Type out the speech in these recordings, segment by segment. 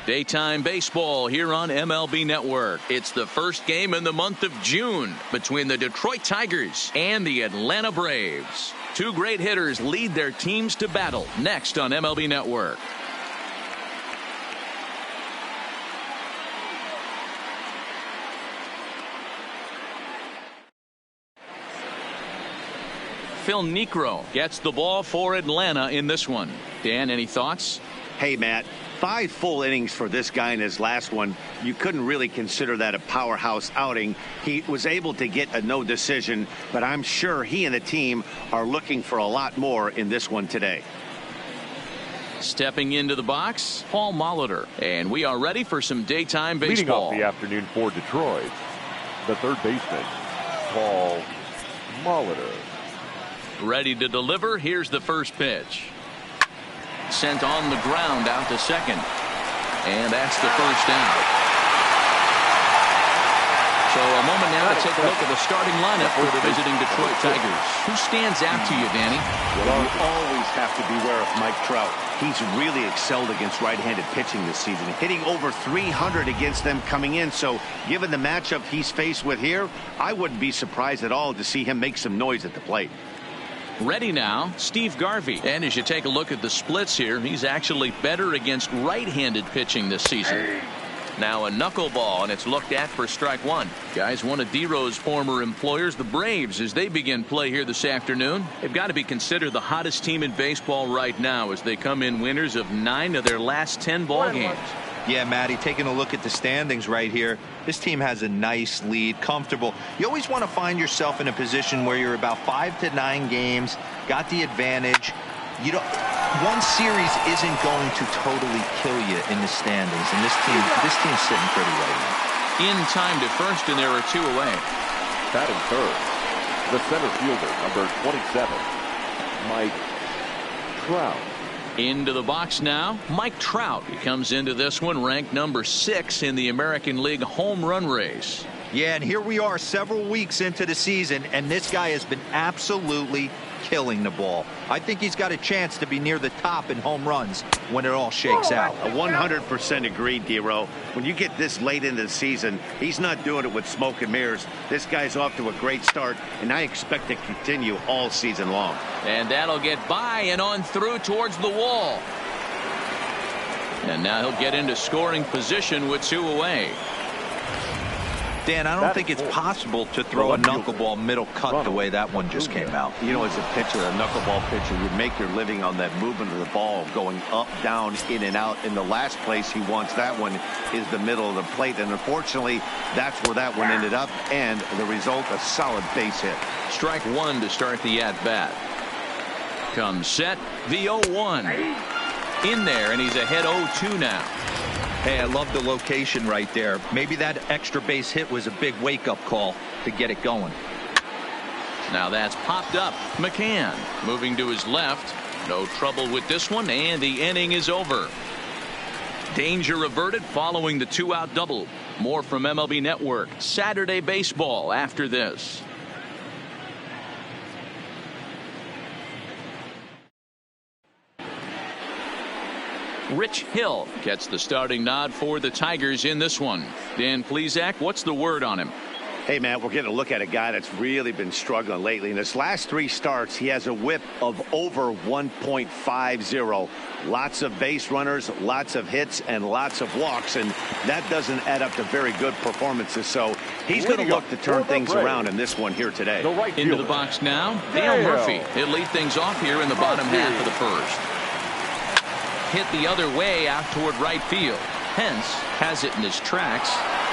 Daytime baseball here on MLB Network. It's the first game in the month of June between the Detroit Tigers and the Atlanta Braves. Two great hitters lead their teams to battle next on MLB Network. Phil Niekro gets the ball for Atlanta in this one. Dan, any thoughts? Hey, Matt. 5 full innings for this guy in his last one. You couldn't really consider that a powerhouse outing. He was able to get a no decision, but I'm sure he and the team are looking for a lot more in this one today. Stepping into the box, Paul Molitor. And we are ready for some daytime baseball. Leading off the afternoon for Detroit, the third baseman, Paul Molitor. Ready to deliver. Here's the first pitch. Sent on the ground out to second. And that's the first out. So a moment now to take a look at the starting lineup for the visiting Detroit Tigers. Who stands out to you, Danny? Well, you always have to beware of Mike Trout. He's really excelled against right-handed pitching this season, hitting over 300 against them coming in. So given the matchup he's faced with here, I wouldn't be surprised at all to see him make some noise at the plate. Ready now, Steve Garvey. And as you take a look at the splits here, he's actually better against right-handed pitching this season. Now a knuckleball, and it's looked at for strike one. Guys, one of D-Rose former employers, the Braves, as they begin play here this afternoon. They've got to be considered the hottest team in baseball right now as they come in winners of 9 of their last 10 ball games. Yeah, Matty, taking a look at the standings right here, this team has a nice lead, comfortable. You always want to find yourself in a position where you're about 5 to 9 games, got the advantage. You don't, one series isn't going to totally kill you in the standings, and this team's sitting pretty right now. In time to first, and there are 2 away. Batting third, the center fielder, number 27, Mike Trout. Into the box now, Mike Trout. He comes into this one ranked number 6 in the American League home run race. Yeah, and here we are several weeks into the season, and this guy has been absolutely killing the ball. I think he's got a chance to be near the top in home runs when it all shakes out. 100% agreed, D-Row. When you get this late into the season, he's not doing it with smoke and mirrors. This guy's off to a great start, and I expect to continue all season long. And that'll get by and on through towards the wall. And now he'll get into scoring position with 2 away. Dan, I don't think it's possible to throw a knuckleball middle cut the way that one just came out. You know, as a pitcher, a knuckleball pitcher, you make your living on that movement of the ball going up, down, in and out. In the last place he wants that one is the middle of the plate. And unfortunately, that's where that one ended up. And the result, a solid base hit. Strike one to start the at-bat. Comes set, the 0-1. In there, and he's ahead 0-2 now. Hey, I love the location right there. Maybe that extra base hit was a big wake-up call to get it going. Now that's popped up. McCann moving to his left. No trouble with this one, and the inning is over. Danger averted following the 2-out double. More from MLB Network. Saturday baseball after this. Rich Hill gets the starting nod for the Tigers in this one. Dan Plesac, what's the word on him? Hey, man, we're getting a look at a guy that's really been struggling lately. In his last 3 starts, he has a whip of over 1.50. Lots of base runners, lots of hits, and lots of walks, and that doesn't add up to very good performances. So he's going to look to turn things around in this one here today. Into the box now, Dale Murphy. He'll lead things off here in the bottom half of the first. Hit the other way out toward right field. Pence has it in his tracks.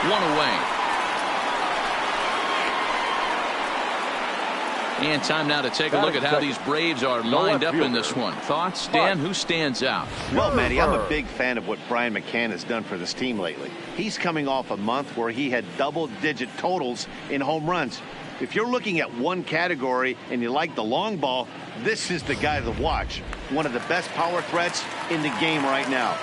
1 away. And time now to take a look at how these Braves are lined up in this one. Thoughts, Dan? Who stands out? Well, Matty, I'm a big fan of what Brian McCann has done for this team lately. He's coming off a month where he had double-digit totals in home runs. If you're looking at one category and you like the long ball, this is the guy to watch. One of the best power threats in the game right now.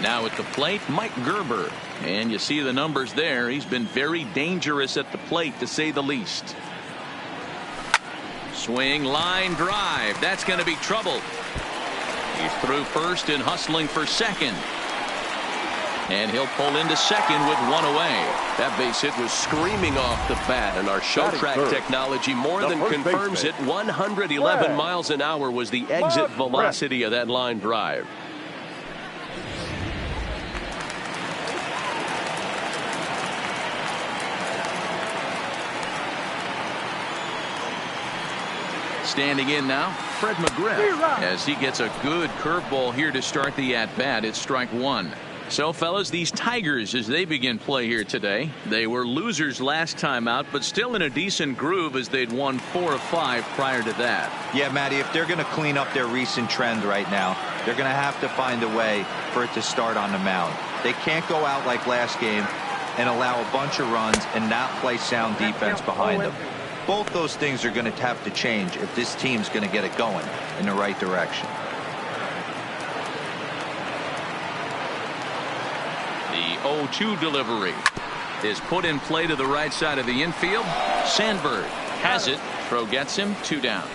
Now at the plate, Mike Gerber. And you see the numbers there. He's been very dangerous at the plate, to say the least. Swing, line drive. That's going to be trouble. He's through first and hustling for second. And he'll pull into second with one away. That base hit was screaming off the bat, and our show track technology more than confirms it. 111 miles an hour was the exit velocity of that line drive. Standing in now, Fred McGriff, as he gets a good curveball here to start the at-bat. It's strike one. So, fellas, these Tigers, as they begin play here today, they were losers last time out, but still in a decent groove as they'd won 4 of 5 prior to that. Yeah, Matty, if they're going to clean up their recent trend right now, they're going to have to find a way for it to start on the mound. They can't go out like last game and allow a bunch of runs and not play sound defense behind them. Both those things are going to have to change if this team's going to get it going in the right direction. The 0-2 delivery is put in play to the right side of the infield. Sandberg has it. Throw gets him. 2 down.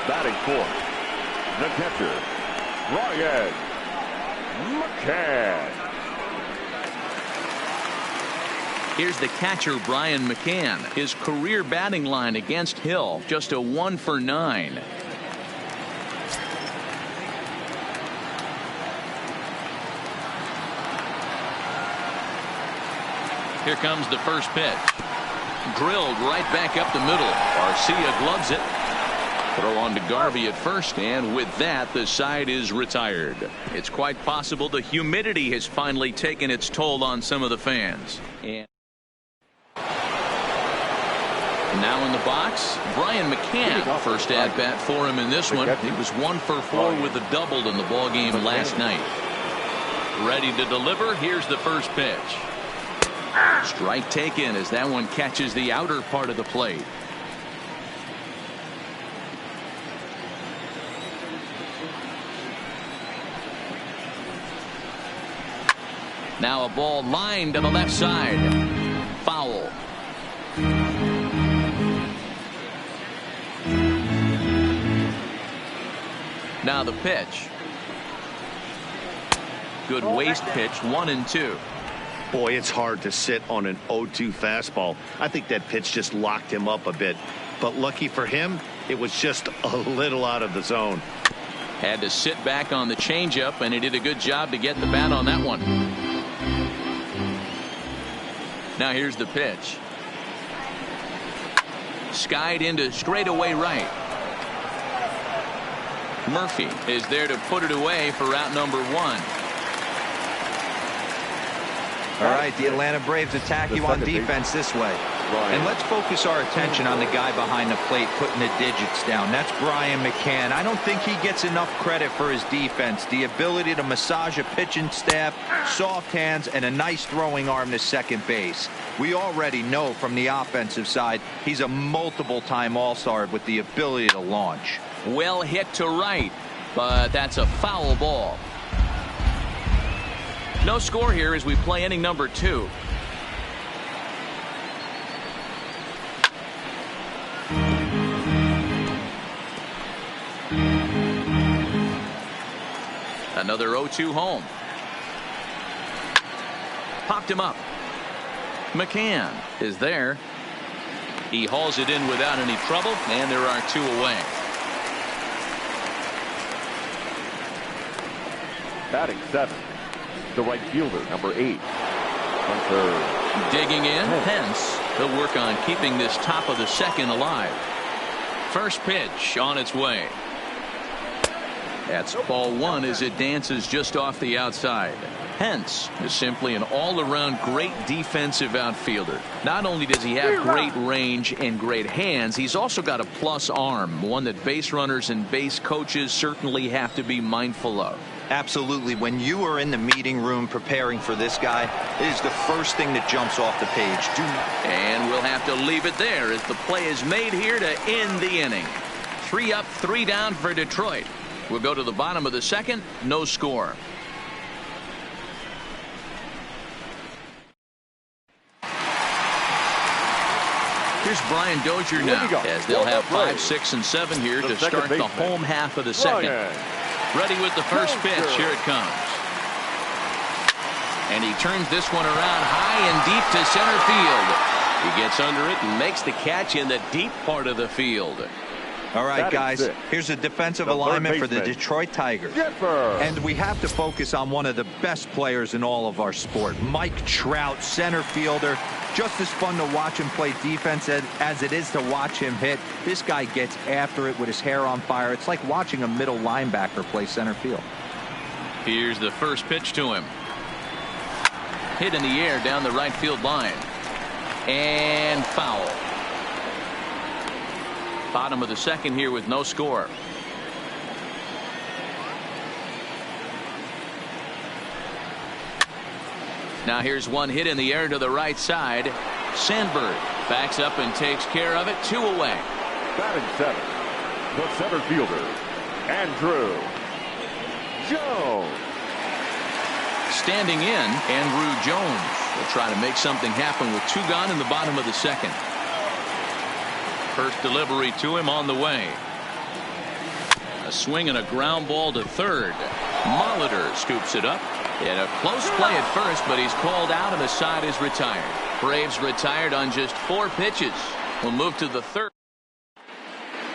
Batting fourth, the catcher, Brian McCann. Here's the catcher, Brian McCann. His career batting line against Hill, just a 1 for 9. Here comes the first pitch. Drilled right back up the middle. Garcia gloves it. Throw on to Garvey at first, and with that, the side is retired. It's quite possible the humidity has finally taken its toll on some of the fans. And now in the box, Brian McCann. First at bat for him in this one. He was 1 for 4 with a double in the ball game last night. Ready to deliver. Here's the first pitch. Strike taken as that one catches the outer part of the plate. Now a ball lined to the left side. Foul. Now the pitch. Good waist pitch. 1-2. Boy, it's hard to sit on an 0-2 fastball. I think that pitch just locked him up a bit. But lucky for him, it was just a little out of the zone. Had to sit back on the changeup, and he did a good job to get the bat on that one. Now here's the pitch. Skied into straightaway right. Murphy is there to put it away for out number 1. All right, the Atlanta Braves attack you on defense this way. And let's focus our attention on the guy behind the plate putting the digits down. That's Brian McCann. I don't think he gets enough credit for his defense. The ability to massage a pitching staff, soft hands, and a nice throwing arm to second base. We already know from the offensive side he's a multiple-time All-Star with the ability to launch. Well hit to right, but that's a foul ball. No score here as we play inning number 2. Another 0-2 home. Popped him up. McCann is there. He hauls it in without any trouble, and there are 2 away. Batting 7, the right fielder, number 8, Hunter. Digging in, Hence. He'll work on keeping this top of the second alive. First pitch on its way. That's ball 1 as it dances just off the outside. Hence is simply an all-around great defensive outfielder. Not only does he have great range and great hands, he's also got a plus arm, one that base runners and base coaches certainly have to be mindful of. Absolutely. When you are in the meeting room preparing for this guy, it is the first thing that jumps off the page. And we'll have to leave it there as the play is made here to end the inning. 3 up, 3 down for Detroit. We'll go to the bottom of the second. No score. Here's Brian Dozier now, as they'll have 5, 6, and 7 here to start the home half of the second. Ready with the first pitch. Here it comes. And he turns this one around high and deep to center field. He gets under it and makes the catch in the deep part of the field. All right, guys, here's a defensive alignment for the Detroit Tigers. And we have to focus on one of the best players in all of our sport, Mike Trout, center fielder. Just as fun to watch him play defense as it is to watch him hit. This guy gets after it with his hair on fire. It's like watching a middle linebacker play center field. Here's the first pitch to him. Hit in the air down the right field line. And foul. Bottom of the second here with no score. Now here's one hit in the air to the right side. Sandberg backs up and takes care of it. 2 away. Batting seventh, the center fielder, Andrew Jones. Standing in, Andrew Jones will try to make something happen with 2 gone in the bottom of the second. First delivery to him on the way. A swing and a ground ball to third. Molitor scoops it up. In a close play at first, but he's called out and the side is retired. Braves retired on just 4 pitches. We'll move to the third.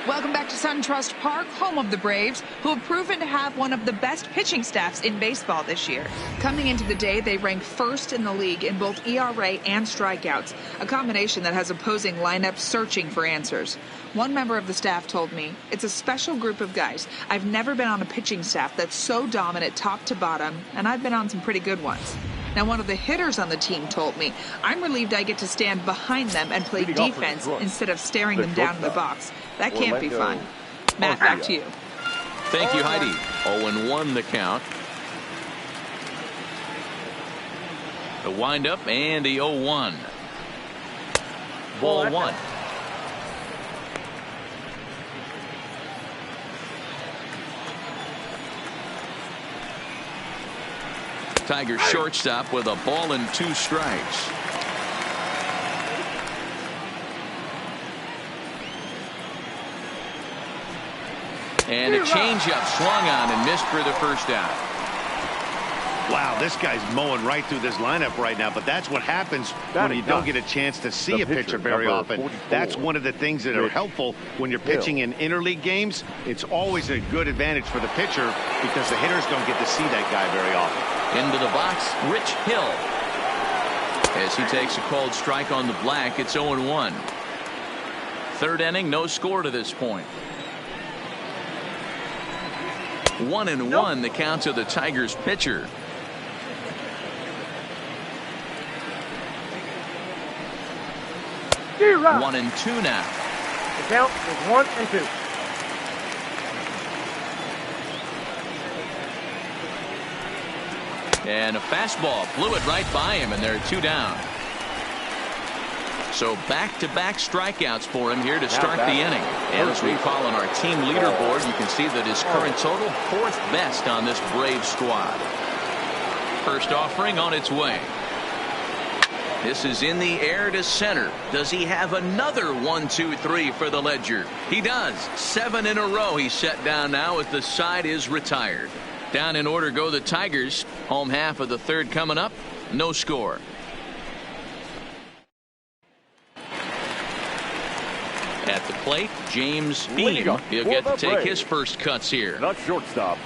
Welcome back to SunTrust Park, home of the Braves, who have proven to have one of the best pitching staffs in baseball this year. Coming into the day, they rank first in the league in both ERA and strikeouts, a combination that has opposing lineups searching for answers. One member of the staff told me, "It's a special group of guys. I've never been on a pitching staff that's so dominant top to bottom, and I've been on some pretty good ones." Now, one of the hitters on the team told me, "I'm relieved I get to stand behind them and play defense instead of staring them down in the box. That can't be fun." Matt, back to you. Thank you, Heidi. 0-1 the count. The windup and the 0-1. Ball 1. Tigers shortstop with a ball and 2 strikes. And a changeup swung on and missed for the first out. Wow, this guy's mowing right through this lineup right now, but that's what happens when you don't get a chance to see a pitcher very often. That's one of the things that are helpful when you're pitching in interleague games. It's always a good advantage for the pitcher because the hitters don't get to see that guy very often. Into the box, Rich Hill. As he takes a called strike on the black, it's 0-1. Third inning, no score to this point. 1-1 the count to the Tigers pitcher. Zero. 1-2 now. The count is 1-2. And a fastball blew it right by him, and there are 2 down. So back-to-back strikeouts for him here to start the inning. And as we call on our team leaderboard, you can see that his current total 4th best on this Braves squad. First offering on its way. This is in the air to center. Does he have another 1, 2, 3 for the ledger? He does. 7 in a row he's set down now as the side is retired. Down in order go the Tigers. Home half of the third coming up. No score. At the plate, James Beam. He'll get to take his first cuts here. Not shortstop,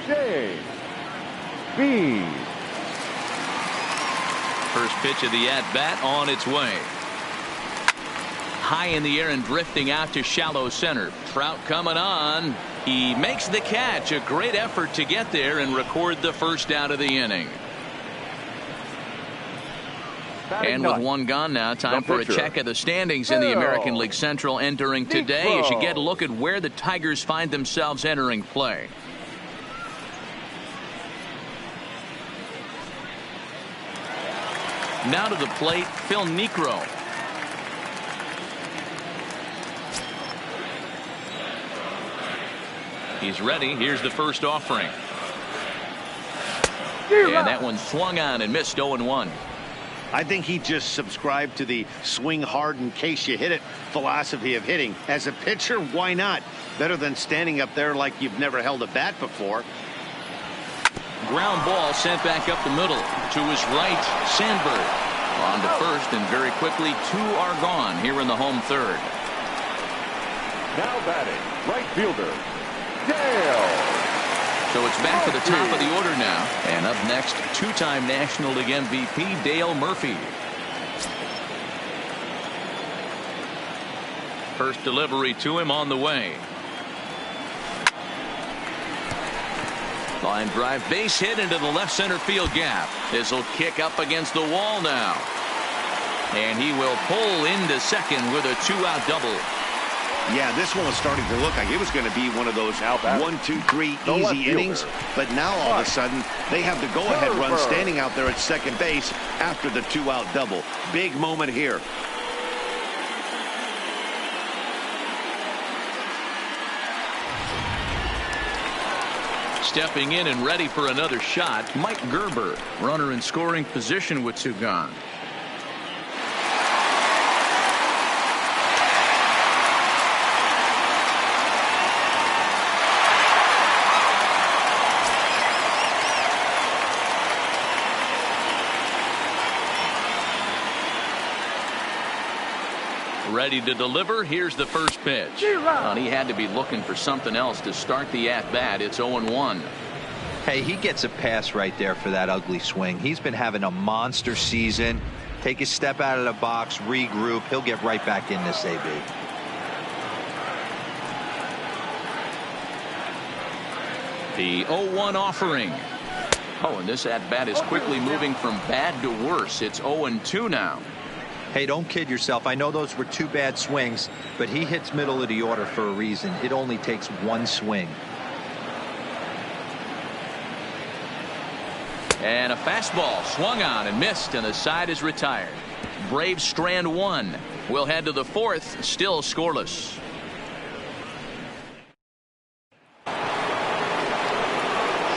James Beam. First pitch of the at-bat on its way. High in the air and drifting out to shallow center. Trout coming on. He makes the catch. A great effort to get there and record the first out of the inning. And with 1 gone now, time for a check of the standings in the American League Central entering today as you get a look at where the Tigers find themselves entering play. Now to the plate, Phil Niekro. He's ready. Here's the first offering. And that one swung on and missed 0-1. I think he just subscribed to the swing hard in case you hit it philosophy of hitting. As a pitcher, why not? Better than standing up there like you've never held a bat before. Ground ball sent back up the middle. To his right, Sandberg. On to first, and very quickly 2 are gone here in the home third. Now batting, right fielder, Dale. So it's back to the top of the order now. And up next, 2-time National League MVP Dale Murphy. First delivery to him on the way. Line drive, base hit into the left center field gap. This will kick up against the wall now. And he will pull into second with a 2-out double. Yeah, this one was starting to look like it was going to be one of those 1, 2, 3 easy innings. But now all of a sudden they have the go-ahead run standing out there at second base after the 2-out double. Big moment here. Stepping in and ready for another shot, Mike Gerber. Runner in scoring position with 2 gone. Ready to deliver. Here's the first pitch. And he had to be looking for something else to start the at-bat. It's 0-1. Hey, he gets a pass right there for that ugly swing. He's been having a monster season. Take a step out of the box, regroup. He'll get right back in this AB. The 0-1 offering. Oh, and this at-bat is quickly moving from bad to worse. It's 0-2 now. Hey, don't kid yourself. I know those were 2 bad swings, but he hits middle of the order for a reason. It only takes 1 swing. And a fastball swung on and missed, and the side is retired. Braves strand 1. We'll head to the 4th, still scoreless.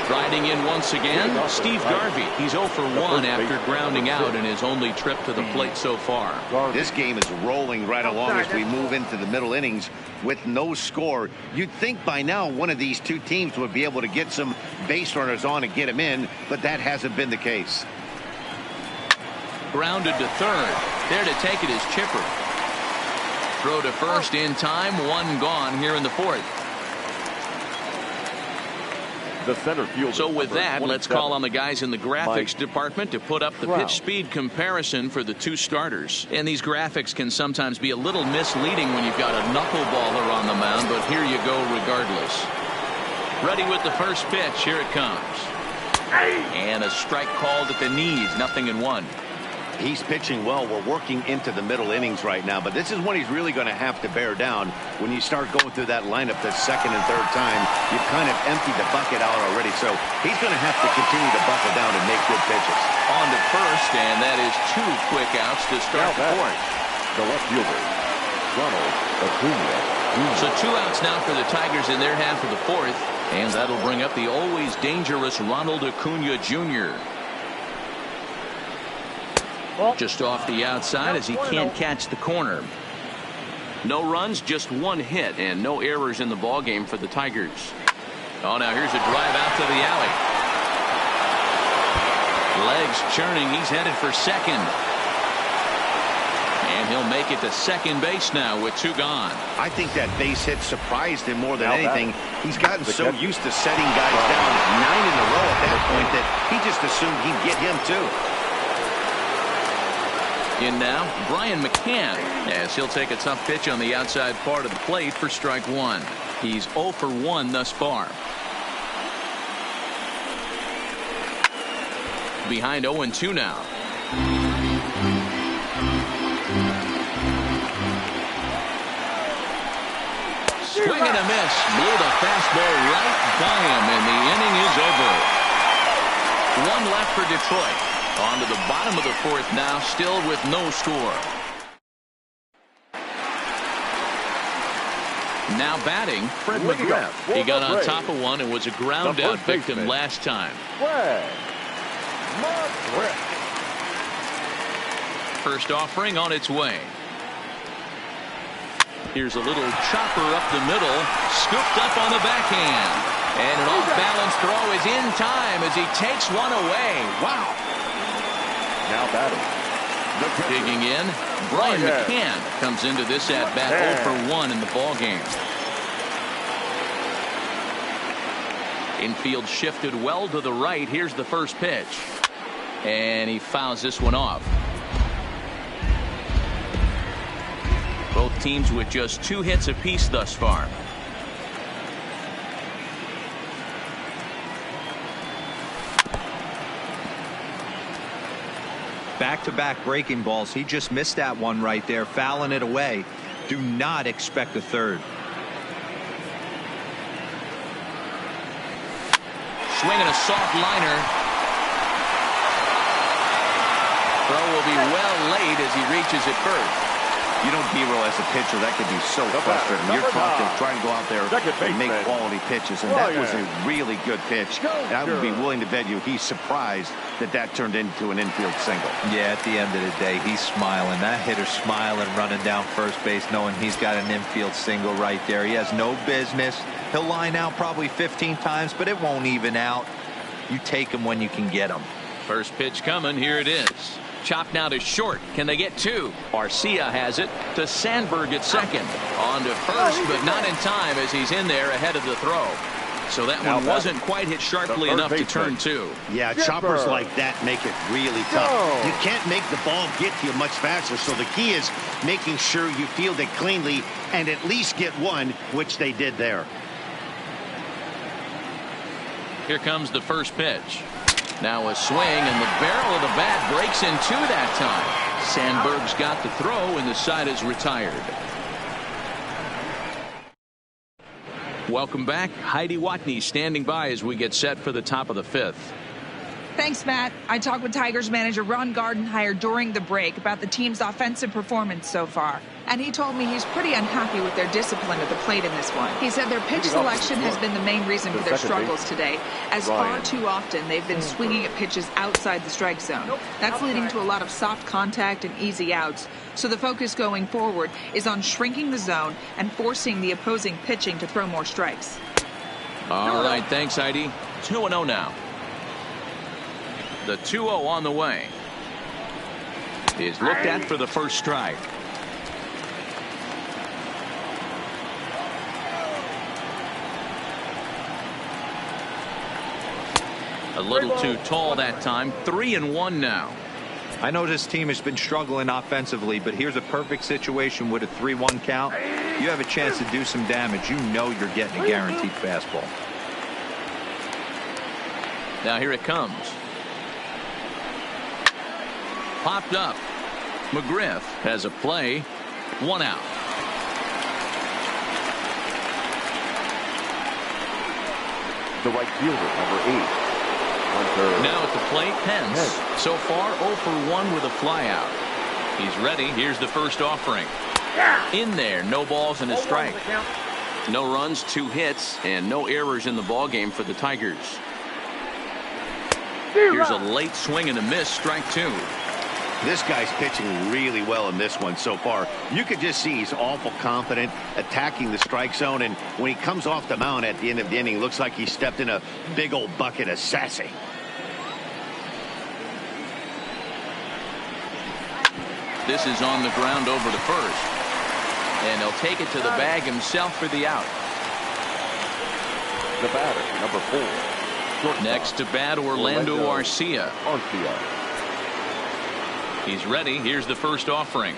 Striding in once again, Steve Garvey. He's 0 for 1 after grounding out in his only trip to the plate so far. This game is rolling right along as we move into the middle innings with no score. You'd think by now one of these 2 teams would be able to get some base runners on and get them in, but that hasn't been the case. Grounded to third. There to take it is Chipper. Throw to first in time. 1 gone here in the 4th. The center fielder. So with that, let's call on the guys in the graphics department to put up the pitch speed comparison for the 2 starters. And these graphics can sometimes be a little misleading when you've got a knuckleballer on the mound, but here you go regardless. Ready with the first pitch. Here it comes. And a strike called at the knees. 0-1. He's pitching well. We're working into the middle innings right now, but this is when he's really going to have to bear down. When you start going through that lineup the second and third time, you've kind of emptied the bucket out already, so he's going to have to continue to buckle down and make good pitches. On to first, and that is 2 quick outs to start the 4th. The left fielder, Ronald Acuna. So 2 outs now for the Tigers in their half of the 4th, and that'll bring up the always dangerous Ronald Acuna Jr. Just off the outside as he can't catch the corner. No runs, just 1 hit, and no errors in the ballgame for the Tigers. Oh, now here's a drive out to the alley. Legs churning. He's headed for second. And he'll make it to second base now with 2 gone. I think that base hit surprised him more than anything. He's gotten so used to setting guys down 9 in a row at that point that he just assumed he'd get him too. In now, Brian McCann, as he'll take a tough pitch on the outside part of the plate for strike 1. He's 0 for 1 thus far. Behind 0-2 now. Swing and a miss. Blew the fastball right by him, and the inning is over. 1 left for Detroit. On to the bottom of the 4th now, still with no score. Now batting, Fred McGriff. He got on top of one and was a ground out victim last time. First offering on its way. Here's a little chopper up the middle, scooped up on the backhand. And an off-balance throw is in time as he takes one away. Wow. Now batting. Digging in, Brian McCann comes into this at-bat 0 for 1 in the ballgame. Infield shifted well to the right. Here's the first pitch. And he fouls this one off. Both teams with just 2 hits apiece thus far. Back-to-back breaking balls. He just missed that one right there, fouling it away. Do not expect a third. Swinging a soft liner. Throw will be well late as he reaches it first. You know, D-Roll, as a pitcher, that could be so frustrating. You're trying to go out there and make quality pitches, and that was a really good pitch. And I would be willing to bet you he's surprised that turned into an infield single. Yeah, at the end of the day, he's smiling. That hitter's smiling, running down first base, knowing he's got an infield single right there. He has no business. He'll line out probably 15 times, but it won't even out. You take him when you can get him. First pitch coming. Here it is. Chopped now to short. Can they get 2? Arcia has it to Sandberg at second. On to first, but not in time as he's in there ahead of the throw. So that one wasn't quite hit sharply enough to turn 2. Yeah, choppers like that make it really tough. You can't make the ball get to you much faster, so the key is making sure you field it cleanly and at least get one, which they did there. Here comes the first pitch. Now a swing, and the barrel of the bat breaks in 2 that time. Sandberg's got the throw, and the side is retired. Welcome back. Heidi Watney standing by as we get set for the top of the 5th. Thanks, Matt. I talked with Tigers manager Ron Gardenhire during the break about the team's offensive performance so far. And he told me he's pretty unhappy with their discipline at the plate in this one. He said their pitch selection has been the main reason for their struggles today, as far too often they've been swinging at pitches outside the strike zone. That's leading to a lot of soft contact and easy outs. So the focus going forward is on shrinking the zone and forcing the opposing pitching to throw more strikes. All right, thanks, Heidi. 2-0 now. The 2-0 on the way is looked at for the first strike. A little too tall that time. 3-1 now. I know this team has been struggling offensively, but here's a perfect situation with a 3-1 count. You have a chance to do some damage. You know you're getting a guaranteed fastball. Now here it comes. Popped up. McGriff has a play. 1 out. The right fielder, number 8. Now at the plate, Pence. So far 0 for 1 with a flyout. He's ready. Here's the first offering. In there, no balls and a strike. No runs, 2 hits, and no errors in the ballgame for the Tigers. Here's a late swing and a miss, strike 2. This guy's pitching really well in this one so far. You could just see he's awful confident attacking the strike zone, and when he comes off the mound at the end of the inning, looks like he stepped in a big old bucket of sassy. This is on the ground over to first, and he'll take it to the bag himself for the out. The batter, number 4. Next to bat, Orlando Arcia. Arcia. He's ready. Here's the first offering.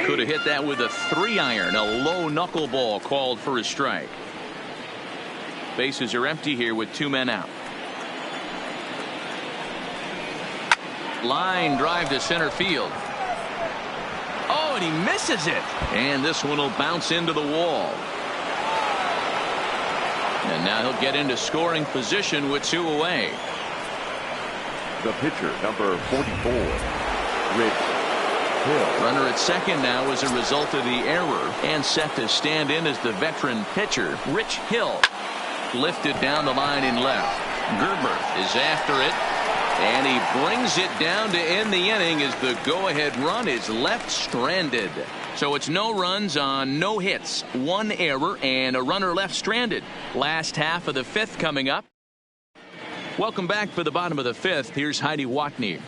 Could have hit that with a 3-iron. A low knuckleball called for a strike. Bases are empty here with 2 men out. Line drive to center field. Oh, and he misses it. And this one will bounce into the wall. And now he'll get into scoring position with 2 away. The pitcher, number 44, Rich Hill. Runner at second now as a result of the error, and set to stand in as the veteran pitcher, Rich Hill. Lifted down the line in left. Gerber is after it. And he brings it down to end the inning as the go-ahead run is left stranded. So it's no runs on no hits, one error, and a runner left stranded. Last half of the fifth coming up. Welcome back for the bottom of the fifth. Here's Heidi Watney.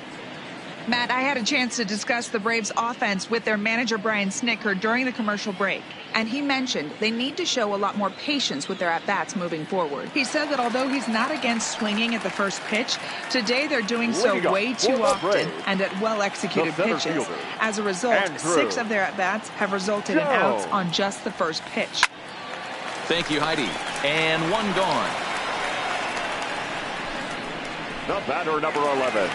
Matt, I had a chance to discuss the Braves offense with their manager Brian Snitker during the commercial break, and he mentioned they need to show a lot more patience with their at-bats moving forward. He said that although he's not against swinging at the first pitch, today they're doing so way too often and at well-executed pitches. As a result, 6 of their at-bats have resulted in outs on just the first pitch. Thank you, Heidi. And one gone. The batter, number 11.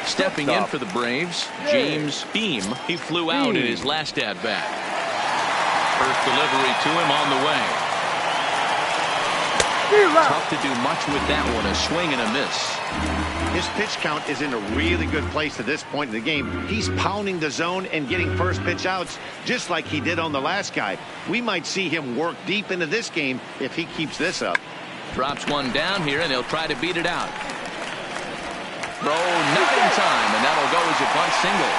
Stepping in for the Braves, James Beam. He flew out in his last at-bat. First delivery to him on the way. Tough to do much with that one. A swing and a miss. His pitch count is in a really good place at this point in the game. He's pounding the zone and getting first pitch outs just like he did on the last guy. We might see him work deep into this game if he keeps this up. Drops one down here, and he'll try to beat it out. Throw, not in time, and that'll go as a bunt single.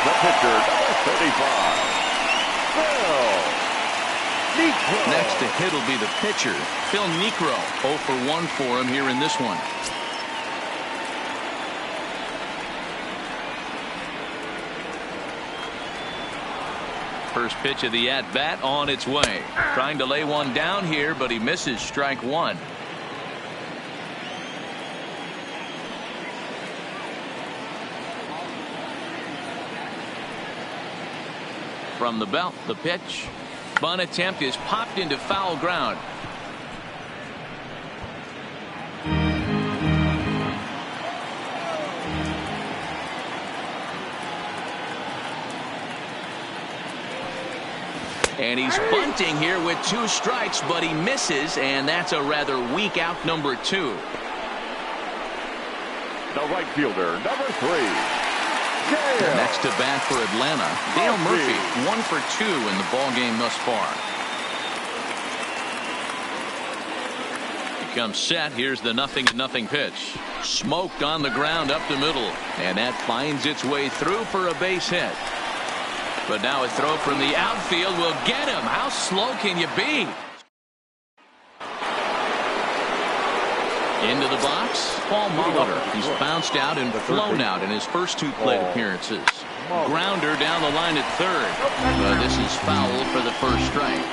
The pitcher, number 35. Phil Niekro. Next to hit will be the pitcher, Phil Niekro. 0 for 1 for him here in this one. First pitch of the at-bat on its way. Trying to lay one down here, but he misses strike one. From the belt, the pitch. Bunt attempt is popped into foul ground. And he's bunting here with 2 strikes, but he misses, and that's a rather weak out, number 2. The right fielder, number 3. Next to bat for Atlanta, Dale Murphy, 1 for 2 in the ball game thus far. He comes set. Here's the 0-0 pitch. Smoked on the ground up the middle, and that finds its way through for a base hit. But now a throw from the outfield will get him. How slow can you be? Into the box, Paul Molitor. He's bounced out and flown out in his first 2 plate appearances. Grounder down the line at third. But this is foul for the first strike.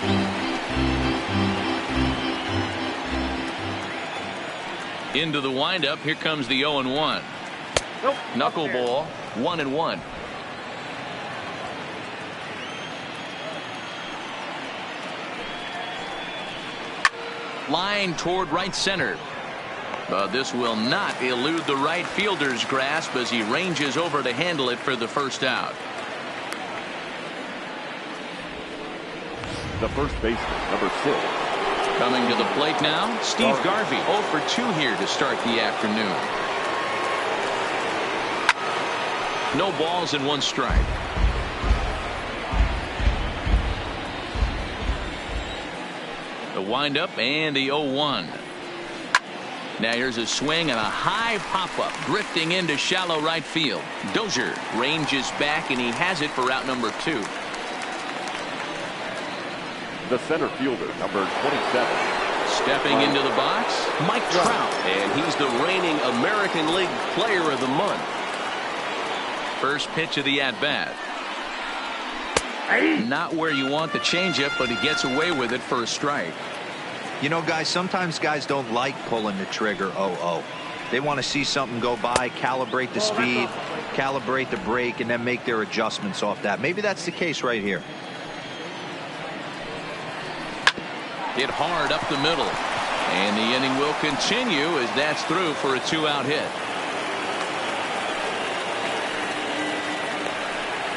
Into the windup. Here comes the 0-1. Knuckleball, 1-1. Line toward right center. This will not elude the right fielder's grasp as he ranges over to handle it for the first out. The first baseman, number 6. Coming to the plate now, Steve Garvey. 0 for 2 here to start the afternoon. No balls and 1 strike. The windup and the 0-1. Now here's a swing and a high pop-up drifting into shallow right field. Dozier ranges back, and he has it for out number 2. The center fielder, number 27. Stepping into the box, Mike Trout. And he's the reigning American League Player of the Month. First pitch of the at-bat. Not where you want the changeup, but he gets away with it for a strike. You know, guys, sometimes guys don't like pulling the trigger 0-0. They want to see something go by, calibrate the speed, calibrate the break, and then make their adjustments off that. Maybe that's the case right here. Hit hard up the middle. And the inning will continue as that's through for a 2-out hit.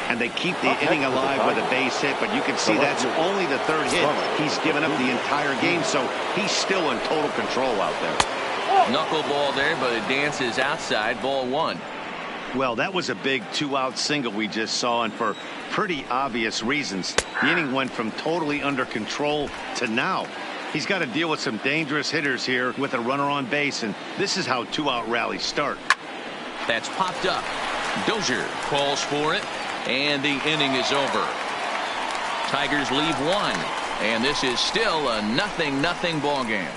And they keep the inning alive with a base hit, but you can see that's only the 3rd hit he's given up the entire game, so he's still in total control out there. Knuckleball there, but it dances outside. Ball 1. Well, that was a big 2-out single we just saw, and for pretty obvious reasons. The inning went from totally under control to now He's got to deal with some dangerous hitters here with a runner on base, and this is how two-out rallies start. That's popped up. Dozier calls for it, and the inning is over. Tigers leave one, and this is still a 0-0 ball game.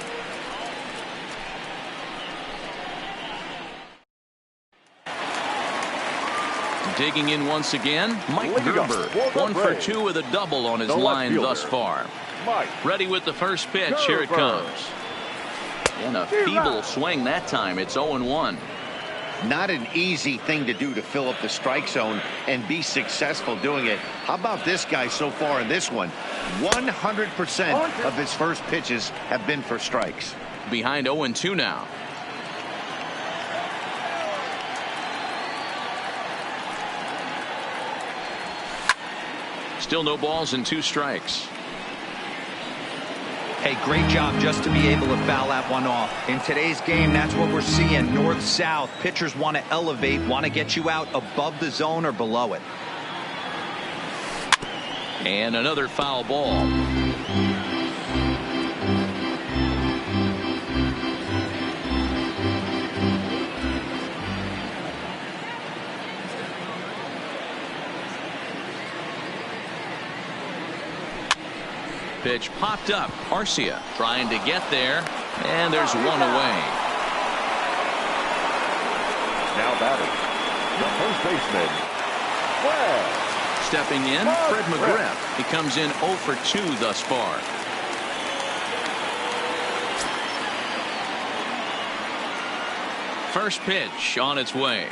Digging in once again, Mike Gerber, 1 for 2 with a double on his line thus far. Ready with the first pitch. Here it comes. And a feeble swing that time. It's 0-1. Not an easy thing to do to fill up the strike zone and be successful doing it. How about this guy so far in this one? 100% of his first pitches have been for strikes. Behind 0-2 now. Still no balls and 2 strikes. Hey, great job just to be able to foul that one off. In today's game, that's what we're seeing. North-south. Pitchers want to elevate, want to get you out above the zone or below it. And another foul ball. Pitch popped up. Arcia trying to get there, and there's one away. Now batting, the first baseman, Fred. Stepping in, Fred McGriff. He comes in 0 for 2 thus far. First pitch on its way.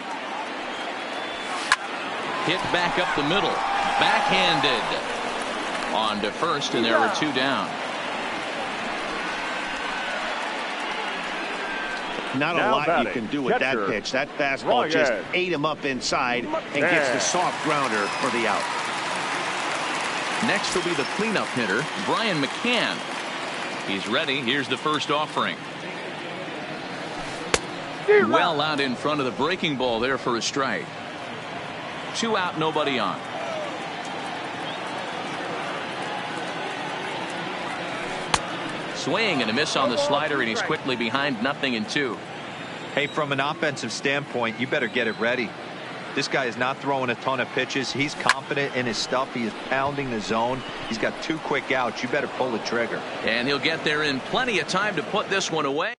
Hit back up the middle. Backhanded. On to first, and there are 2 down. Not a lot you can do with that pitch. That fastball just ate him up inside and gets the soft grounder for the out. Next will be the cleanup hitter, Brian McCann. He's ready. Here's the first offering. Well out in front of the breaking ball there for a strike. 2 out, nobody on. Swing and a miss on the slider, and he's quickly behind 0-2. Hey, from an offensive standpoint, you better get it ready. This guy is not throwing a ton of pitches. He's confident in his stuff. He is pounding the zone. He's got 2 quick outs. You better pull the trigger. And he'll get there in plenty of time to put this one away.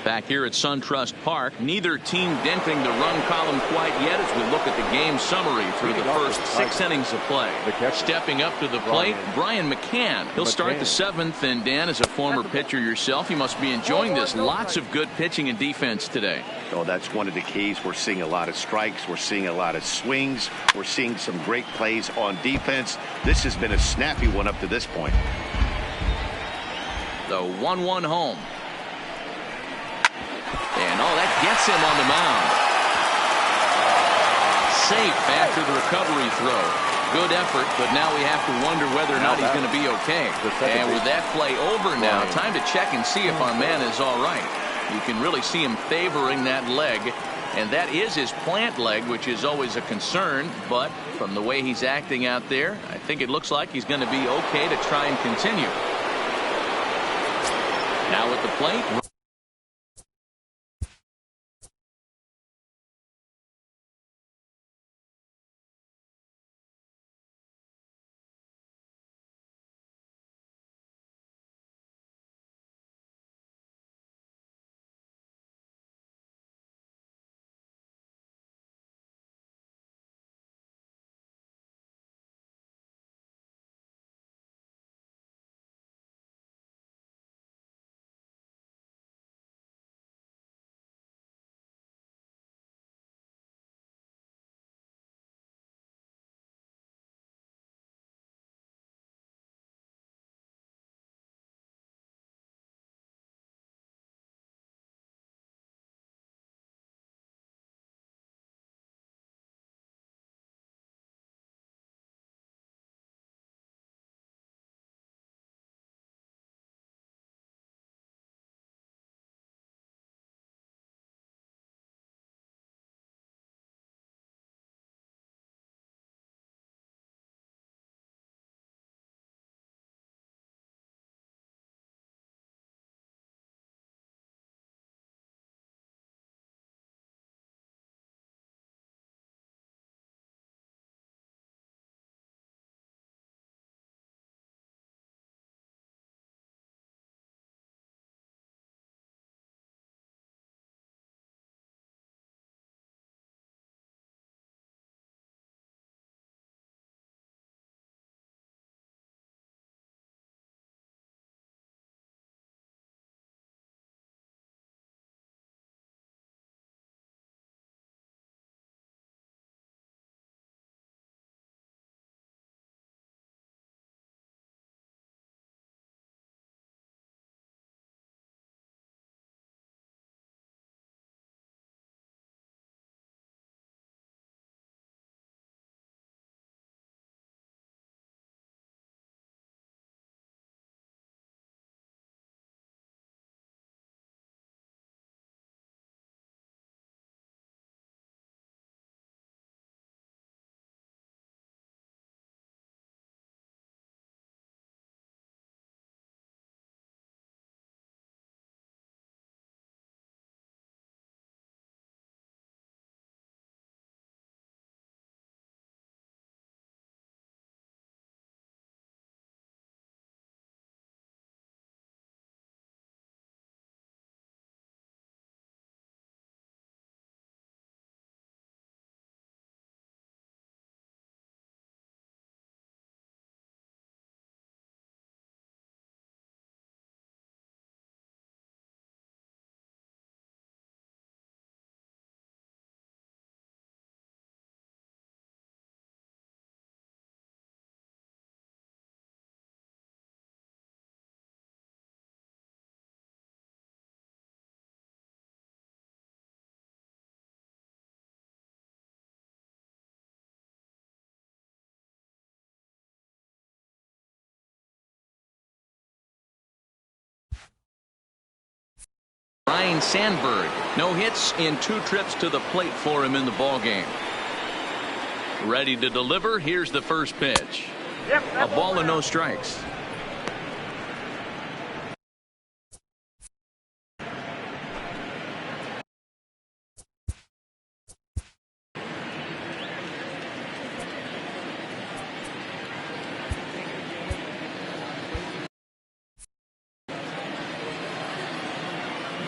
Back here at SunTrust Park, neither team denting the run column quite yet as we look at the game summary through the first 6 innings of play. Stepping up to the plate, Brian McCann. He'll start the 7th, and Dan, as a former pitcher yourself, you must be enjoying this. Lots of good pitching and defense today. Oh, that's one of the keys. We're seeing a lot of strikes. We're seeing a lot of swings. We're seeing some great plays on defense. This has been a snappy one up to this point. The 1-1 home. And that gets him on the mound. Safe after the recovery throw. Good effort, but now we have to wonder whether or not he's going to be okay. And with that play over now, time to check and see if our man is all right. You can really see him favoring that leg, and that is his plant leg, which is always a concern. But from the way he's acting out there, I think it looks like he's going to be okay to try and continue. Now at the plate. Sandberg. No hits in 2 trips to the plate for him in the ballgame. Ready to deliver. Here's the first pitch. A ball and no strikes.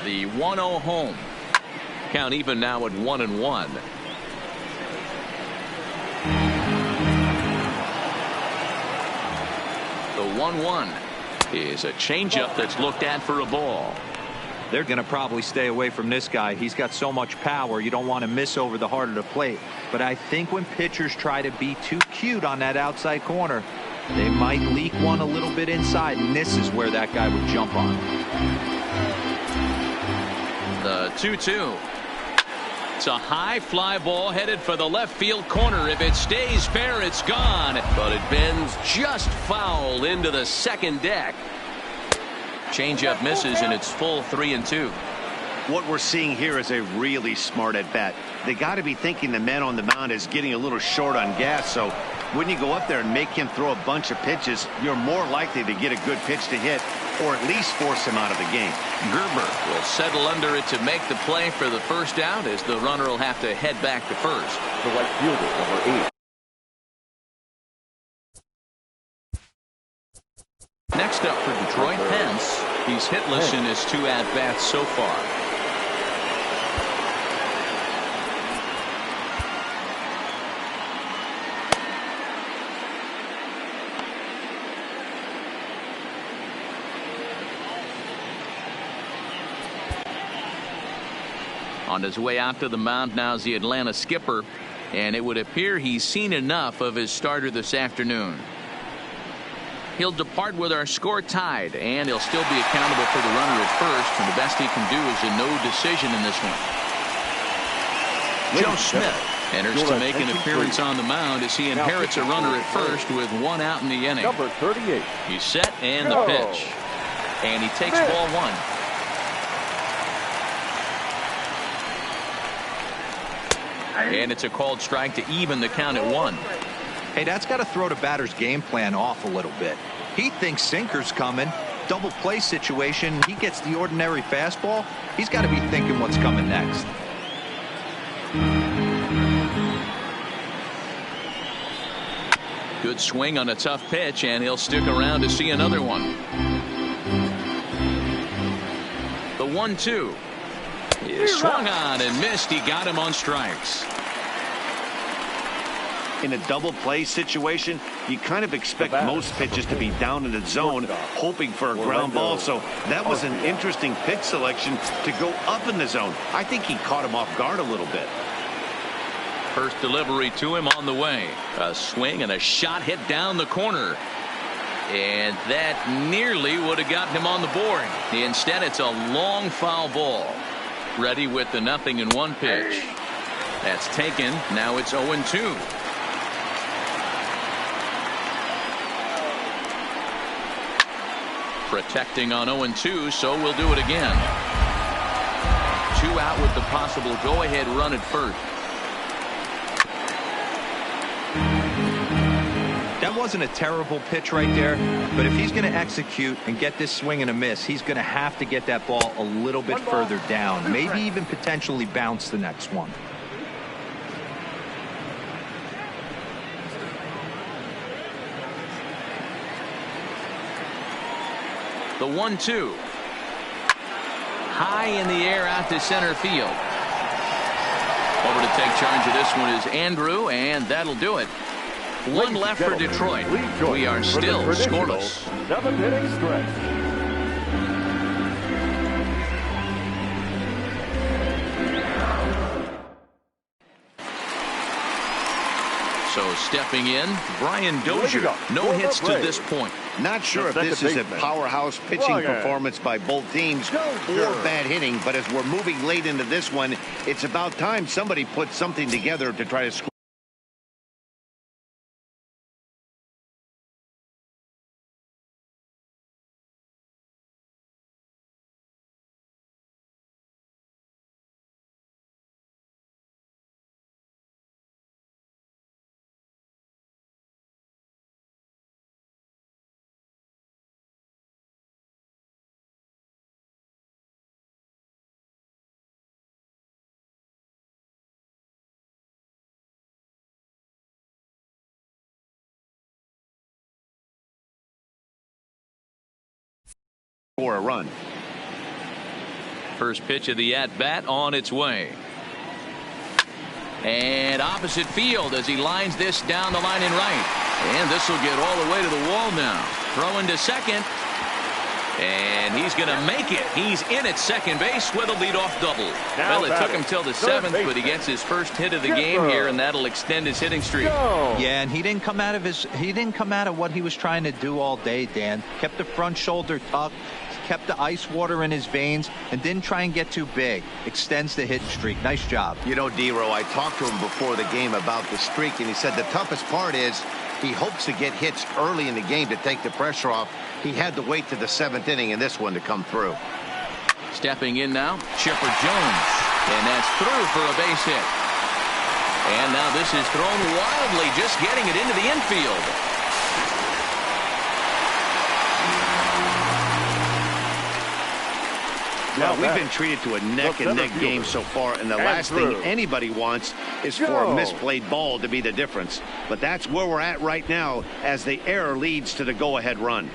The 1-0 home. Count even now at 1-1. The 1-1 is a changeup that's looked at for a ball. They're going to probably stay away from this guy. He's got so much power. You don't want to miss over the heart of the plate. But I think when pitchers try to be too cute on that outside corner, they might leak one a little bit inside, and this is where that guy would jump on. The 2-2. It's a high fly ball headed for the left field corner. If it stays fair, it's gone. But it bends just foul into the second deck. Changeup misses, and it's full 3-2. What we're seeing here is a really smart at bat. They got to be thinking the man on the mound is getting a little short on gas. So when you go up there and make him throw a bunch of pitches, you're more likely to get a good pitch to hit, or at least force him out of the game. Gerber will settle under it to make the play for the first out, as the runner will have to head back to first. The right fielder, number 8. Next up for Detroit, Pence. He's hitless in his 2 at-bats so far. On his way out to the mound now is the Atlanta skipper, and it would appear he's seen enough of his starter this afternoon. He'll depart with our score tied, and he'll still be accountable for the runner at first, and the best he can do is a no decision in this one. Joe Smith enters to make an appearance on the mound as he inherits a runner at first with 1 out in the inning. Number 38. He's set, and the pitch. And he takes ball 1. And it's a called strike to even the count at 1. Hey, that's got to throw the batter's game plan off a little bit. He thinks sinker's coming. Double play situation. He gets the ordinary fastball. He's got to be thinking what's coming next. Good swing on a tough pitch, and he'll stick around to see another one. The 1-2 is swung on and missed. He got him on strikes. In a double play situation, you kind of expect most pitches to be down in the zone, hoping for a ground ball. So that was an interesting pitch selection to go up in the zone. I think he caught him off guard a little bit. First delivery to him on the way. A swing and a shot hit down the corner. And that nearly would have gotten him on the board. Instead, it's a long foul ball. Ready with the 0-1 pitch. That's taken. Now it's 0-2. Protecting on 0-2, so we'll do it again. 2 out with the possible go-ahead run at first. That wasn't a terrible pitch right there, but if he's going to execute and get this swing and a miss, he's going to have to get that ball a little bit further down, maybe even potentially bounce the next one. The 1-2. High in the air out to center field. Over to take charge of this one is Andrew, and that'll do it. 1 left for Detroit. We are still scoreless. 7-inning stretch. So stepping in, Brian Dozier. No hits to this point. Not sure if this is a powerhouse pitching performance by both teams or bad hitting, but as we're moving late into this one, it's about time somebody put something together to try to score. for a run. First pitch of the at-bat on its way. And opposite field as he lines this down the line in right. And this will get all the way to the wall now. Throwing to second. And he's going to make it. He's in at second base with a leadoff double. Well, it took him till the seventh, but he gets his first hit of the game here, and that'll extend his hitting streak. Yeah, and he didn't come out of what he was trying to do all day, Dan. Kept the front shoulder tucked, kept the ice water in his veins, and didn't try and get too big. Extends the hitting streak. Nice job. You know, D-Row, I talked to him before the game about the streak, and he said the toughest part is he hopes to get hits early in the game to take the pressure off. He had to wait to the seventh inning in this one to come through. Stepping in now, Chipper Jones. And that's through for a base hit. And now this is thrown wildly, just getting it into the infield. Well, we've been treated to a neck-and-neck game so far, and the last thing anybody wants is for a misplayed ball to be the difference. But that's where we're at right now as the error leads to the go-ahead run.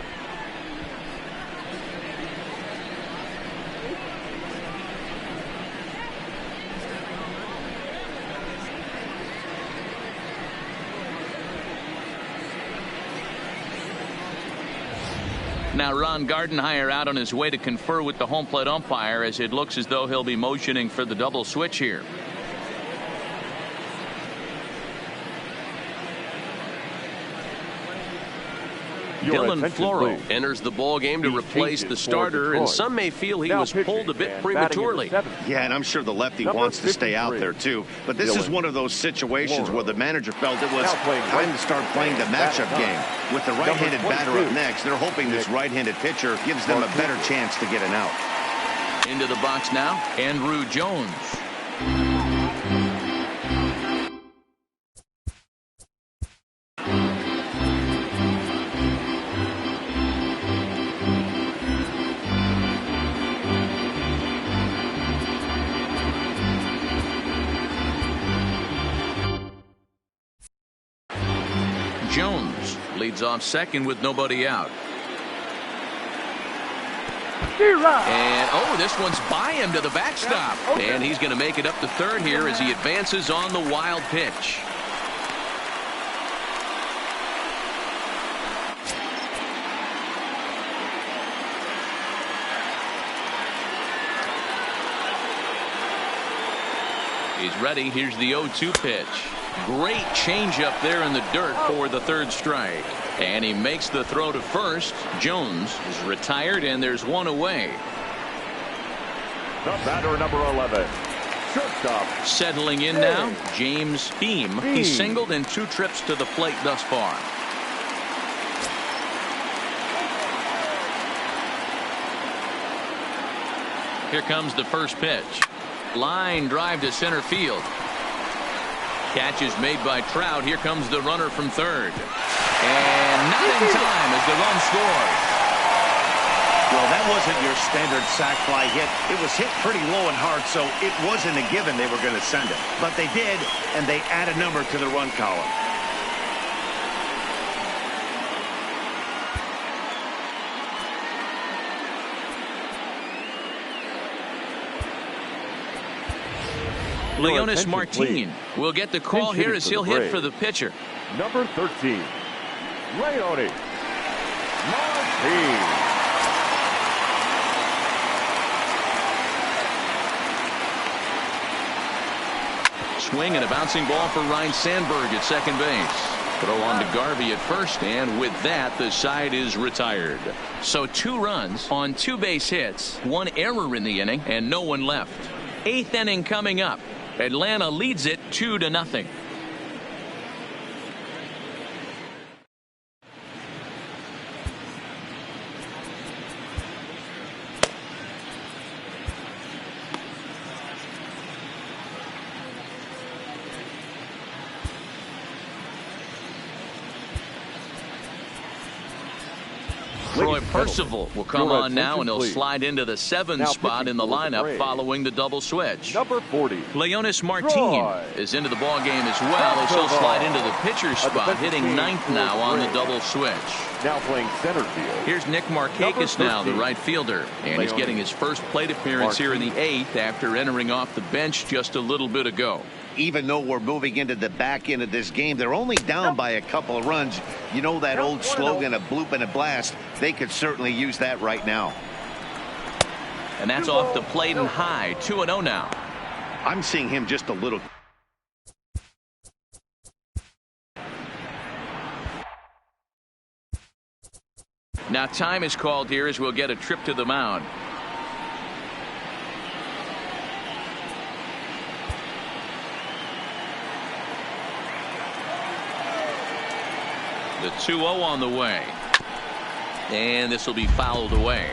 Now Ron Gardenhire out on his way to confer with the home plate umpire as it looks as though he'll be motioning for the double switch here. Dylan Floro enters the ball game to replace the starter, and some may feel he was pulled a bit prematurely. Yeah, and I'm sure the lefty wants to stay out there too. But this is one of those situations where the manager felt it was time to start playing the matchup game. With the right-handed batter up next, they're hoping this right-handed pitcher gives them a better chance to get an out. Into the box now, Andrew Jones. Jones leads off second with nobody out. And oh, this one's by him to the backstop. And he's going to make it up to third here as he advances on the wild pitch. He's ready. Here's the 0-2 pitch. Great changeup there in the dirt for the third strike. And he makes the throw to first. Jones is retired, and there's one away. The batter, number 11. Shortstop. Settling in now, James Beam. He singled in 2 trips to the plate thus far. Here comes the first pitch. Line drive to center field. Catch is made by Trout. Here comes the runner from third. And not in time as the run scores. Well, that wasn't your standard sac fly hit. It was hit pretty low and hard, so it wasn't a given they were going to send it. But they did, and they add a number to the run column. Leonis Martin will get the call here as he'll hit for the pitcher. Number 13, Leonis Martin. Swing and a bouncing ball for Ryan Sandberg at second base. Throw on to Garvey at first, and with that, the side is retired. So 2 runs on 2 base hits, 1 error in the inning, and no one left. 8th inning coming up. Atlanta leads it 2-0. Troy Percival will come on now, and he'll slide into the 7th spot in the lineup following the double switch. Number 40. Leonis Martin is into the ball game as well, as he'll slide into the pitcher's spot, hitting 9th now on the double switch. Now playing center field. Here's Nick Markakis now, the right fielder, and he's getting his first plate appearance here in the 8th after entering off the bench just a little bit ago. Even though we're moving into the back end of this game, they're only down by a couple of runs. You know that old slogan, a bloop and a blast. They could certainly use that right now. And that's off the plate and high. 2-0 now. I'm seeing him just a little. Now time is called here as we'll get a trip to the mound. The 2-0 on the way. And this will be fouled away.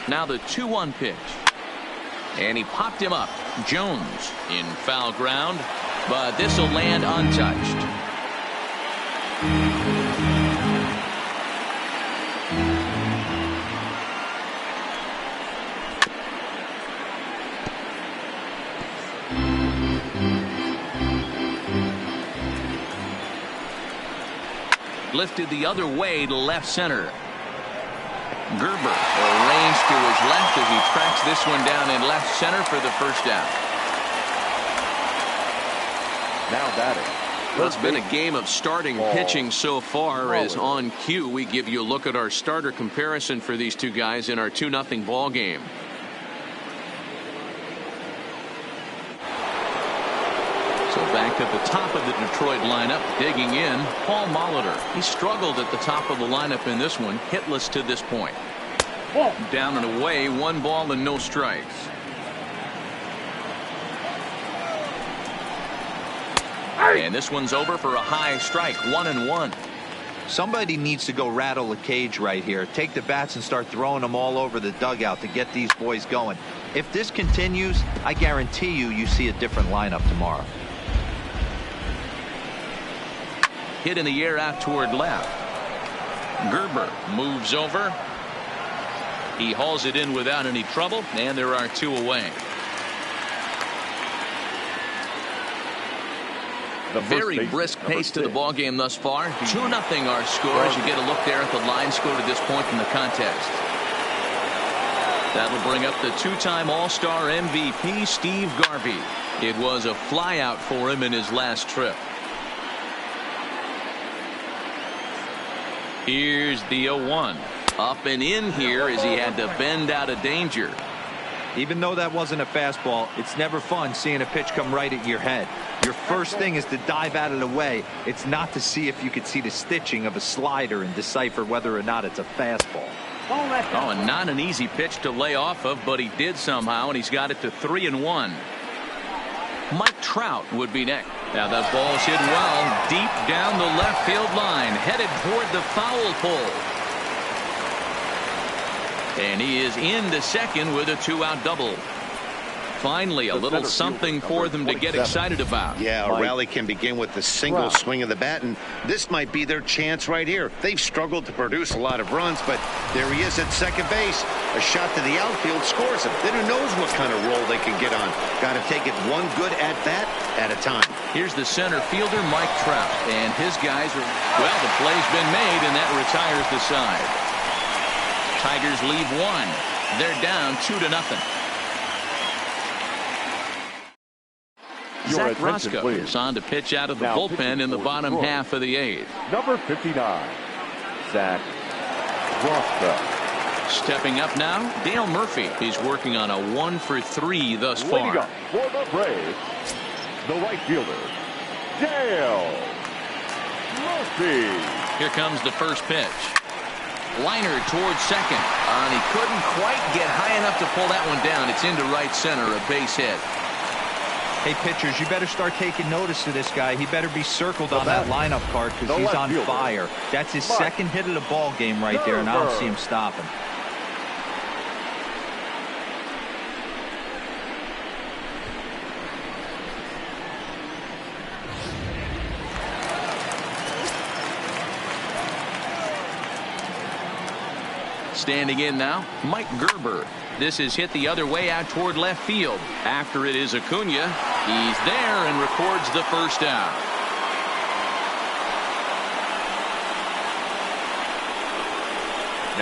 Now the 2-1 pitch. And he popped him up. Jones in foul ground, but this will land untouched. Lifted the other way to left center. Gerber arranged to his left as he tracks this one down in left center for the first out. Now batting. Well, it's been a game of starting pitching so far, as on cue we give you a look at our starter comparison for these two guys in our 2-0 ball game. So back at the top of the Detroit lineup, digging in, Paul Molitor. He struggled at the top of the lineup in this one, hitless to this point. Down and away, 1 ball and no strikes. And this one's over for a high strike, 1-1. Somebody needs to go rattle a cage right here. Take the bats and start throwing them all over the dugout to get these boys going. If this continues, I guarantee you see a different lineup tomorrow. Hit in the air out toward left. Gerber moves over. He hauls it in without any trouble, and there are 2 away. Very brisk pace to the ball game thus far. 2-0 our score as you get a look there at the line score to this point in the contest. That'll bring up the 2-time All-Star MVP Steve Garvey. It was a flyout for him in his last trip. Here's the 0-1. Up and in here as he had to bend out of danger. Even though that wasn't a fastball, it's never fun seeing a pitch come right at your head. Your first thing is to dive out of the way. It's not to see if you could see the stitching of a slider and decipher whether or not it's a fastball. Oh, and not an easy pitch to lay off of, but he did somehow, and he's got it to 3-1. Mike Trout would be next. Now that ball's hit well deep down the left field line, headed toward the foul pole. And he is into second with a 2-out double. Finally, a little something for them to get excited about. Yeah, a rally can begin with the single swing of the bat, and this might be their chance right here. They've struggled to produce a lot of runs, but there he is at second base. A shot to the outfield scores him. Then who knows what kind of roll they can get on. Got to take it one good at bat at a time. Here's the center fielder, Mike Trout, and his guys are, well, the play's been made, and that retires the side. Tigers leave 1. They're down 2-0. Zach Roscoe is on to pitch out of the bullpen in the bottom half of the 8th. Number 59, Zach Roscoe. Stepping up now, Dale Murphy. He's working on a 1-for-3 thus far. Leading up for the Braves, the right fielder, Dale Murphy. Here comes the first pitch. Liner towards second. And he couldn't quite get high enough to pull that one down. It's into right center, a base hit. Hey, pitchers, you better start taking notice of this guy. He better be circled on that lineup card because he's on fire. That's his second hit of the ball game right there, and I don't see him stopping. Standing in now, Mike Gerber. This is hit the other way out toward left field. After it is Acuna. He's there and records the first down.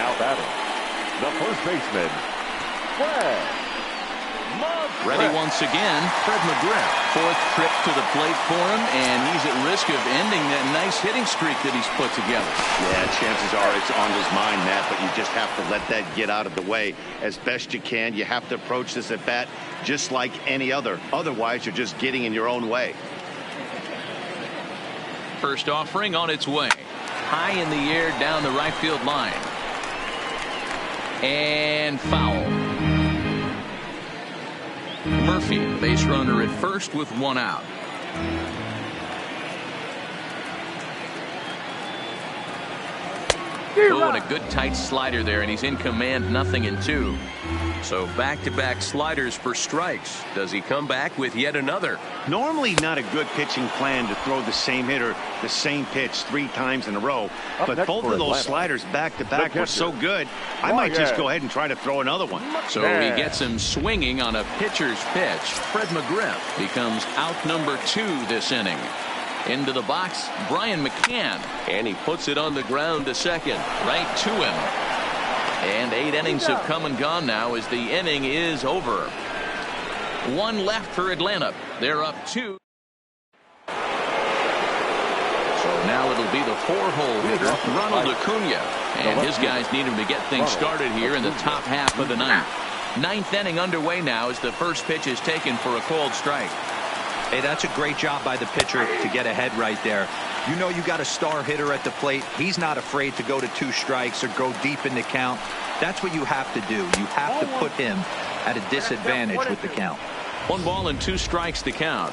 Now batting, the first baseman, Fred. Ready once again, Fred McGriff. Fourth trip to the plate for him, and he's at risk of ending that nice hitting streak that he's put together. Yeah, chances are it's on his mind, Matt, but you just have to let that get out of the way as best you can. You have to approach this at bat just like any other. Otherwise, you're just getting in your own way. First offering on its way. High in the air down the right field line. And foul. Murphy, base runner at first with one out. Oh, and a good tight slider there, and he's in command, 0-2. So back-to-back sliders for strikes. Does he come back with yet another? Normally not a good pitching plan to throw the same hitter the same pitch 3 times in a row, but both of those sliders back-to-back were so good, I might just go ahead and try to throw another one. So he gets him swinging on a pitcher's pitch. Fred McGriff becomes out number 2 this inning. Into the box, Brian McCann, and he puts it on the ground to second, right to him. And 8 innings have come and gone now as the inning is over. 1 left for Atlanta. They're up 2. So now it'll be the 4-hole hitter, Ronald Acuna. And his guys need him to get things started here in the top half of the ninth. 9th inning underway now as the first pitch is taken for a called strike. Hey, that's a great job by the pitcher to get ahead right there. You know you got a star hitter at the plate. He's not afraid to go to 2 strikes or go deep in the count. That's what you have to do. You have to put him at a disadvantage with the count. 1 ball and 2 strikes to count.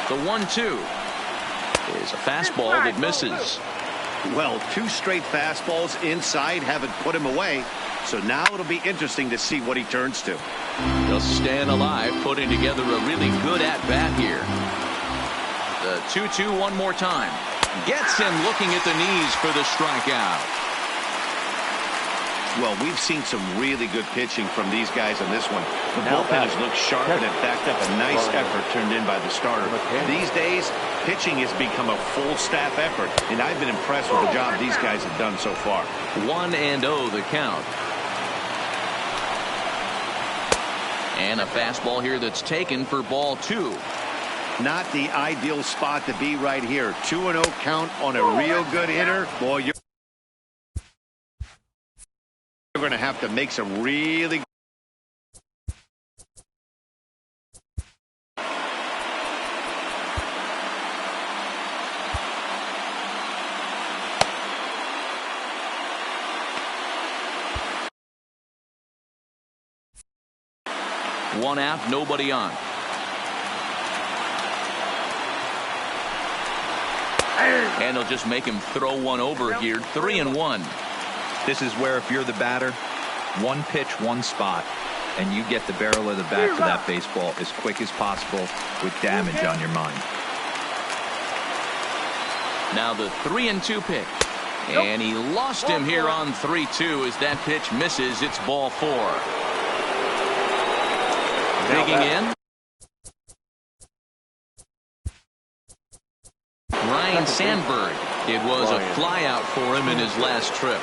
The 1-2 is a fastball that misses. Well, 2 straight fastballs inside haven't put him away. So now it'll be interesting to see what he turns to. Just staying alive, putting together a really good at-bat here. The 2-2 one more time. Gets him looking at the knees for the strikeout. Well, we've seen some really good pitching from these guys on this one. The bullpen has looked sharp and it backed up a nice effort turned in by the starter. These days, pitching has become a full staff effort, and I've been impressed with the job these guys have done so far. 1-0 the count. And a fastball here that's taken for ball 2. Not the ideal spot to be right here. 2-0 count on a real good hitter. Boy, you're going to have to make some really One out, nobody on. And they'll just make him throw one over here. 3-1. This is where if you're the batter, 1 pitch, 1 spot, and you get the barrel of the bat to that baseball as quick as possible with damage on your mind. Now the 3-2 pitch. And he lost him here on 3-2 as that pitch misses. It's ball 4. Digging in. Ryan Sandberg. It was a flyout for him in his last trip.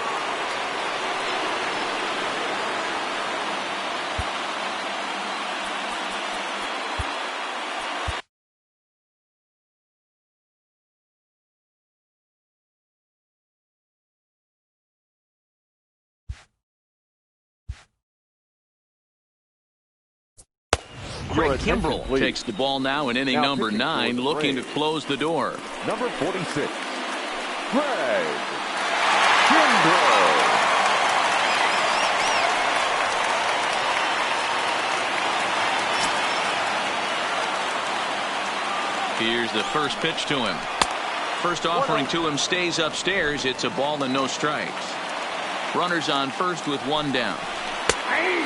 Craig Kimbrell takes the ball now in inning number 9, looking to close the door. Number 46, Craig Kimbrell. Here's the first pitch to him. First offering to him stays upstairs. It's a ball and no strikes. Runners on first with 1 down.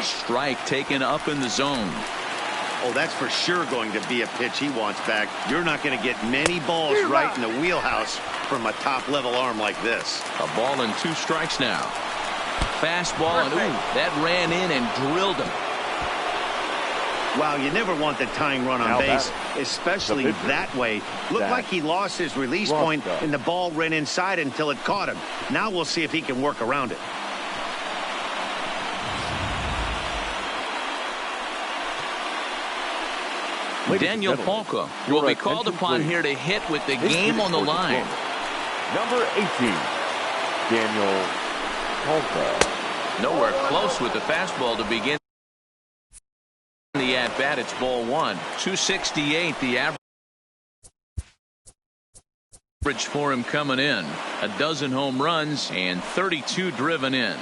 Strike taken up in the zone. Oh, that's for sure going to be a pitch he wants back. You're not going to get many balls right in the wheelhouse from a top-level arm like this. A ball and 2 strikes now. Fastball, and ooh, that ran in and drilled him. Wow, you never want the tying run on base, especially that way. Looked like he lost his release point, and the ball ran inside until it caught him. Now we'll see if he can work around it. Daniel Polka will be called upon here to hit with the game on the line. Number 18, Daniel Polka. Nowhere close with the fastball to begin the at-bat. It's ball 1. 268 the average for him coming in. A dozen home runs and 32 driven in.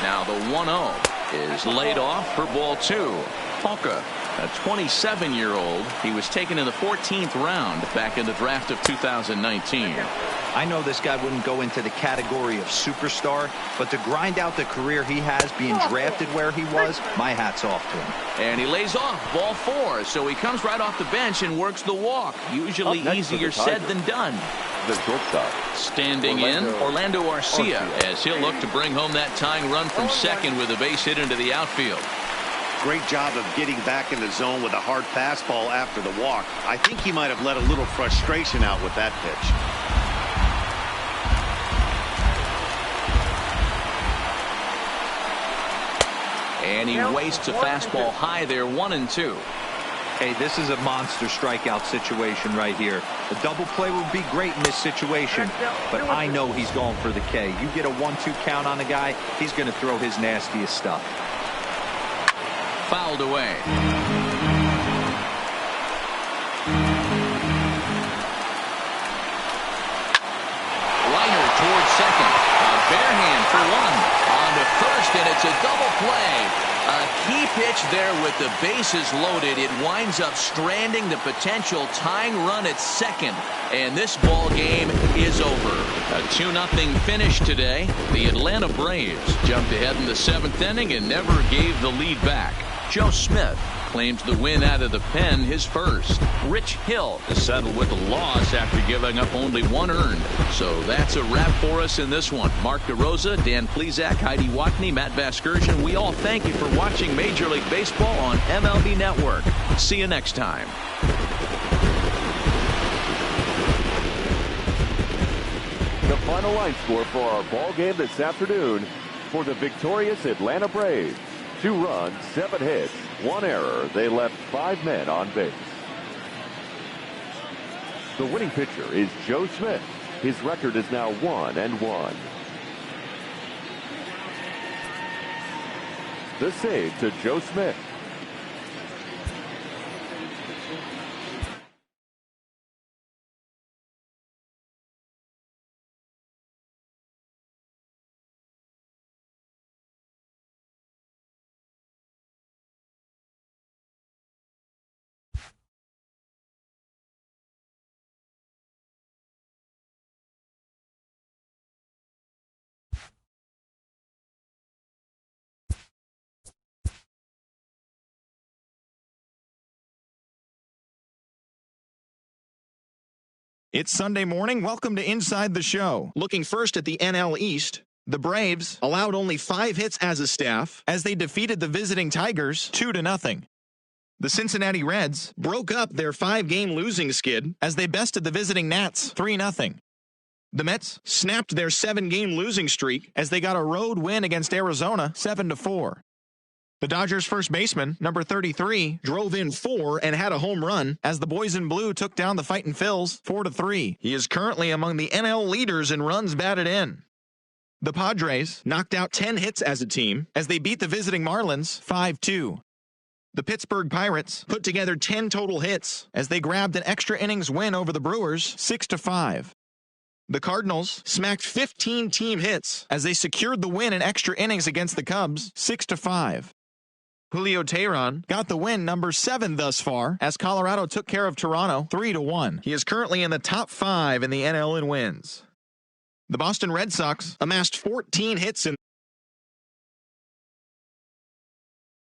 Now the 1-0 is laid off for ball 2. Polka, a 27-year-old. He was taken in the 14th round back in the draft of 2019. I know this guy wouldn't go into the category of superstar, but to grind out the career he has being drafted where he was, my hat's off to him. And he lays off ball 4, so he comes right off the bench and works the walk. Usually easier said than done. The shortstop. Standing in, Orlando Arcia, as he'll look to bring home that tying run from second with a base hit into the outfield. Great job of getting back in the zone with a hard fastball after the walk. I think he might have let a little frustration out with that pitch. And he wastes a fastball high there, 1-2. Hey, this is a monster strikeout situation right here. A double play would be great in this situation, but I know he's going for the K. You get a 1-2 count on a guy, he's going to throw his nastiest stuff. Fouled away. Liner towards second. A bare hand for 1. On to first, and it's a double play. A key pitch there with the bases loaded. It winds up stranding the potential tying run at second. And this ball game is over. A 2-0 finish today. The Atlanta Braves jumped ahead in the 7th inning and never gave the lead back. Joe Smith claims the win out of the pen, his first. Rich Hill is settled with a loss after giving up only 1 earned. So that's a wrap for us in this one. Mark DeRosa, Dan Plesac, Heidi Watney, Matt Vasgersian. We all thank you for watching Major League Baseball on MLB Network. See you next time. The final line score for our ball game this afternoon for the victorious Atlanta Braves. 2 runs, 7 hits, 1 error. They left 5 men on base. The winning pitcher is Joe Smith. His record is now 1-1. The save to Joe Smith. It's Sunday morning. Welcome to Inside the Show. Looking first at the NL East, the Braves allowed only 5 hits as a staff as they defeated the visiting Tigers 2-0. The Cincinnati Reds broke up their 5-game losing skid as they bested the visiting Nats 3-0. The Mets snapped their 7-game losing streak as they got a road win against Arizona 7-4. The Dodgers' first baseman, number 33, drove in 4 and had a home run as the boys in blue took down the Fightin' Phils 4-3. He is currently among the NL leaders in runs batted in. The Padres knocked out 10 hits as a team as they beat the visiting Marlins 5-2. The Pittsburgh Pirates put together 10 total hits as they grabbed an extra innings win over the Brewers 6-5. The Cardinals smacked 15 team hits as they secured the win in extra innings against the Cubs 6-5. Julio Teheran got the win, number 7 thus far, as Colorado took care of Toronto 3-1. He is currently in the top 5 in the NL in wins. The Boston Red Sox amassed 14 hits in